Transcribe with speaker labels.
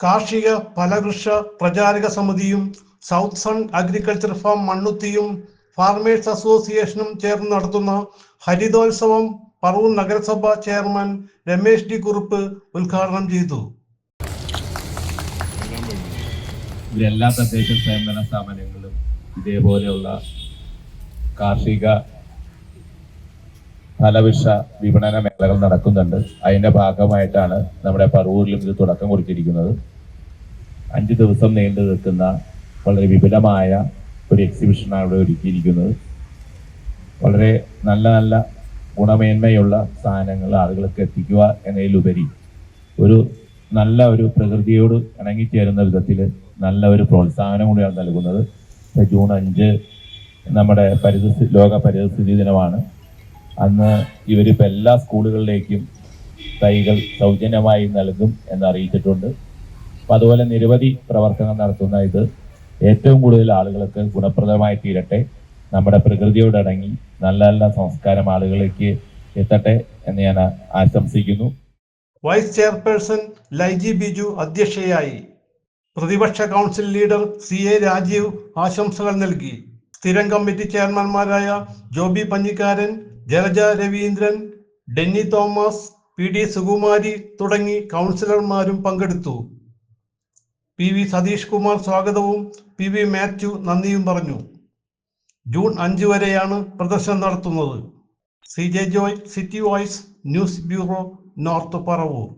Speaker 1: കാർഷിക ഫലവൃക്ഷ പ്രചാരക സമിതിയും സൗത്ത് സൺ അഗ്രികൾച്ചർ ഫാം മണ്ണുത്തിയും ഫാർമേഴ്സ് അസോസിയേഷനും ചേർന്ന് നടത്തുന്ന ഹരിതോത്സവം പറവൂർ നഗരസഭ ചെയർമാൻ രമേശ് ഡി കുറുപ്പ് ഉദ്ഘാടനം ചെയ്തു.
Speaker 2: എല്ലാ തദ്ദേശ സ്വയംഭരണ സ്ഥാപനങ്ങളും ഇതേപോലെയുള്ള കാർഷിക ഫലവൃക്ഷ വിപണന മേളകൾ നടക്കുന്നുണ്ട്. അതിന്റെ ഭാഗമായിട്ടാണ് നമ്മുടെ പറവൂരിലും ഇത് തുടക്കം കൊടുത്തിരിക്കുന്നത്. 5 ദിവസം നീണ്ടു നിൽക്കുന്ന വളരെ വിപുലമായ ഒരു എക്സിബിഷനാണ് ഇവിടെ ഒരുക്കിയിരിക്കുന്നത്. വളരെ നല്ല നല്ല ഗുണമേന്മയുള്ള സാധനങ്ങൾ ആളുകൾക്ക് എത്തിക്കുക എന്നതിലുപരി നല്ല ഒരു പ്രകൃതിയോട് ഇണങ്ങിച്ചേരുന്ന വിധത്തിൽ നല്ല ഒരു പ്രോത്സാഹനം കൂടിയാണ് നൽകുന്നത്. ജൂൺ 5 നമ്മുടെ ലോക പരിസ്ഥിതി ദിനമാണ്. അന്ന് ഇവരിപ്പോൾ എല്ലാ സ്കൂളുകളിലേക്കും തൈകൾ സൗജന്യമായി നൽകും എന്നറിയിച്ചിട്ടുണ്ട്. അപ്പം അതുപോലെ നിരവധി പ്രവർത്തനം നടത്തുന്ന ഇത് ഏറ്റവും കൂടുതൽ ആളുകൾക്ക് ഗുണപ്രദമായി തീരട്ടെ, നമ്മുടെ പ്രകൃതിയോടിണങ്ങി നല്ല നല്ല സംസ്കാരം ആളുകളിലേക്ക് എത്തട്ടെ എന്ന് ഞാൻ ആശംസിക്കുന്നു.
Speaker 1: വൈസ് ചെയർപേഴ്സൺ ലൈജി ബിജു അധ്യക്ഷയായി. പ്രതിപക്ഷ കൗൺസിൽ ലീഡർ CA രാജീവ് ആശംസകൾ നൽകി. സ്ഥിരം കമ്മിറ്റി ചെയർമാൻമാരായ ജോബി പഞ്ഞിക്കാരൻ, ജലജ രവീന്ദ്രൻ, ഡെന്നി തോമസ്, PD സുകുമാരി തുടങ്ങി കൗൺസിലർമാരും പങ്കെടുത്തു. PV സതീഷ് കുമാർ സ്വാഗതവും PV മാത്യു നന്ദിയും പറഞ്ഞു. ജൂൺ 5 വരെയാണ് പ്രദർശനം നടത്തുന്നത്. CJ Joy, city voice, news bureau, north Paravur.